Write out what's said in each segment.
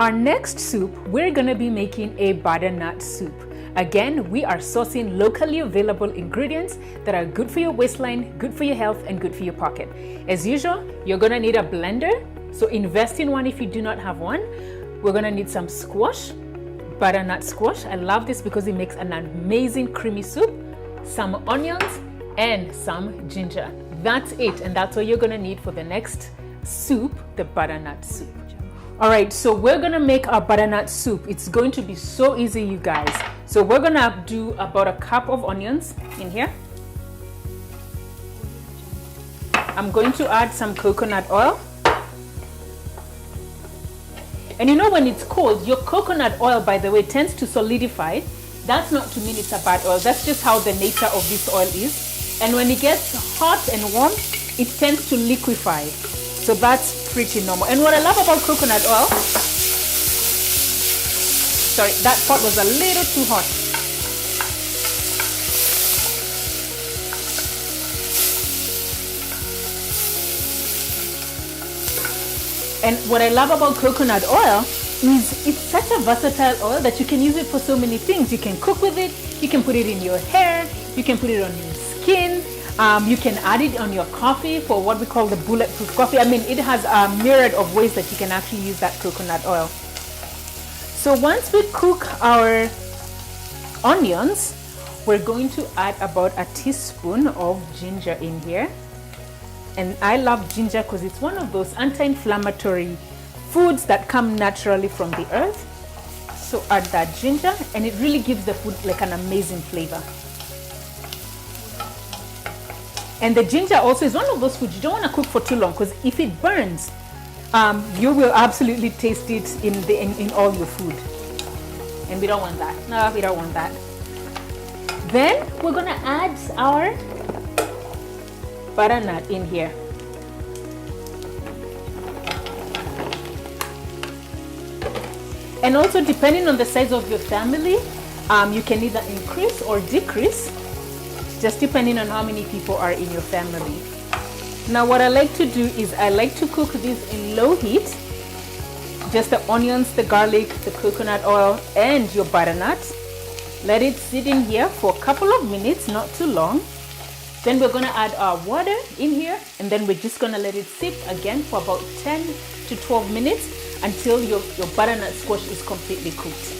our next soup, we're gonna be making a butternut soup. Again, we are sourcing locally available ingredients that are good for your waistline, good for your health, and good for your pocket. As usual, you're gonna need a blender, so invest in one if you do not have one. We're gonna need some squash, butternut squash. I love this because it makes an amazing creamy soup, some onions, and some ginger. That's it, and that's what you're gonna need for the next soup, the butternut soup. All right, so we're gonna make our butternut soup. It's going to be so easy, you guys. So we're gonna do about a cup of onions in here. I'm going to add some coconut oil. And you know, when it's cold, your coconut oil, by the way, tends to solidify. That's not to mean it's a bad oil. That's just how the nature of this oil is. And when it gets hot and warm, it tends to liquefy. So that's pretty normal. And what I love about coconut oil, sorry, that pot was a little too hot. And what I love about coconut oil is it's such a versatile oil that you can use it for so many things. You can cook with it, you can put it in your hair, you can put it on your skin, you can add it on your coffee for what we call the bulletproof coffee. I mean, it has a myriad of ways that you can actually use that coconut oil. So once we cook our onions, we're going to add about a teaspoon of ginger in here. And I love ginger because it's one of those anti-inflammatory foods that come naturally from the earth. So add that ginger, and it really gives the food like an amazing flavor. And the ginger also is one of those foods you don't want to cook for too long, because if it burns, you will absolutely taste it in all your food. And we don't want that. No, we don't want that. Then we're gonna add our butternut in here. And also, depending on the size of your family, you can either increase or decrease, just depending on how many people are in your family. Now, what I like to do is I like to cook this in low heat, just the onions, the garlic, the coconut oil, and your butternut. Let it sit in here for a couple of minutes, not too long. Then we're gonna add our water in here, and then we're just gonna let it sit again for about 10 to 12 minutes until your butternut squash is completely cooked.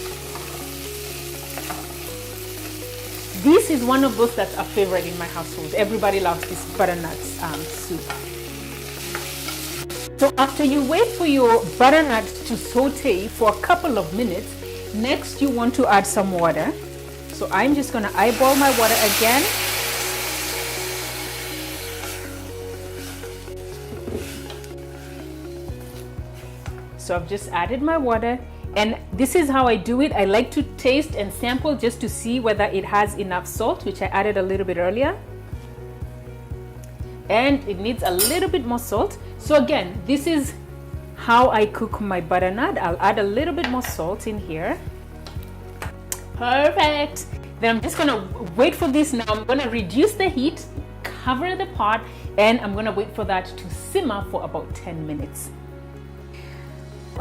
This is one of those that's a favorite in my household. Everybody loves this butternut soup. So after you wait for your butternut to saute for a couple of minutes, next you want to add some water. So I'm just gonna eyeball my water again. So I've just added my water, and this is how I do it. I like to taste and sample just to see whether it has enough salt, which I added a little bit earlier. And it needs a little bit more salt. So again, this is how I cook my butternut. I'll add a little bit more salt in here. Perfect. Then I'm just gonna wait for this. Now I'm gonna reduce the heat, cover the pot, and I'm gonna wait for that to simmer for about 10 minutes.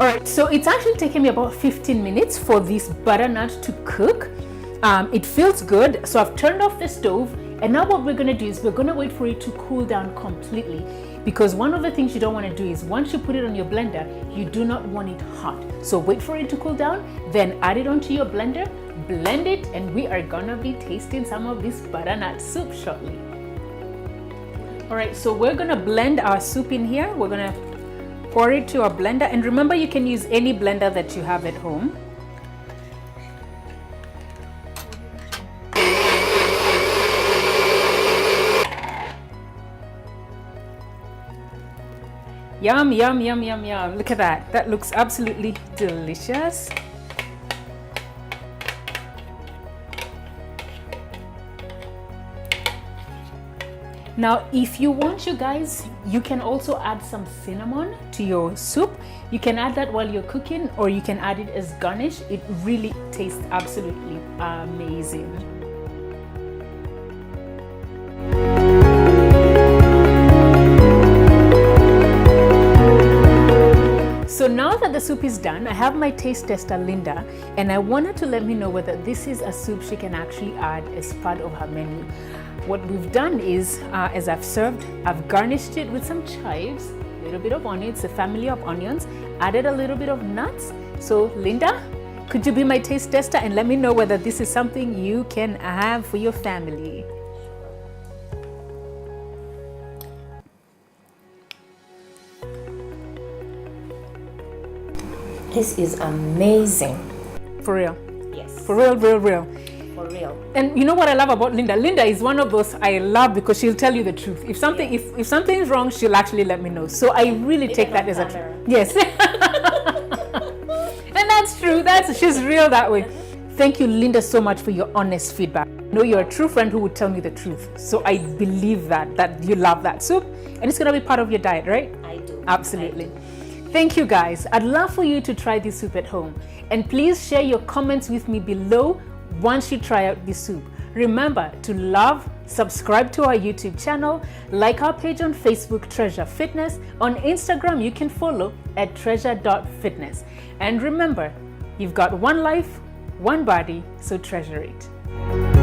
All right, so it's actually taken me about 15 minutes for this butternut to cook. It feels good, so I've turned off the stove, and now what we're gonna do is we're gonna wait for it to cool down completely, because one of the things you don't wanna do is once you put it on your blender, you do not want it hot. So wait for it to cool down, then add it onto your blender, blend it, and we are gonna be tasting some of this butternut soup shortly. All right, so we're gonna blend our soup in here. We're gonna pour it to a blender, and remember, you can use any blender that you have at home. Yum, yum, yum, yum, yum. Look at that. That looks absolutely delicious. Now, if you want, you guys, you can also add some cinnamon to your soup. You can add that while you're cooking, or you can add it as garnish. It really tastes absolutely amazing. So now that the soup is done, I have my taste tester, Linda, and I want her to let me know whether this is a soup she can actually add as part of her menu. What we've done is, as I've served, I've garnished it with some chives, a little bit of onions, a family of onions, added a little bit of nuts. So Linda, could you be my taste tester and let me know whether this is something you can have for your family? This is amazing. For real? Yes. For real, real, real. For real. And you know what I love about Linda? Linda is one of those I love because she'll tell you the truth. If something if something is wrong, she'll actually let me know. So I really take that as a yes. And that's true. She's real that way. Thank you, Linda, so much for your honest feedback. I know you're a true friend who would tell me the truth. So I believe that you love that soup and it's gonna be part of your diet, right? I do. Absolutely. Thank you guys. I'd love for you to try this soup at home. And please share your comments with me below once you try out this soup. Remember to love, subscribe to our YouTube channel, like our page on Facebook, Treasure Fitness. On Instagram, you can follow at treasure.fitness. And remember, you've got one life, one body, so treasure it.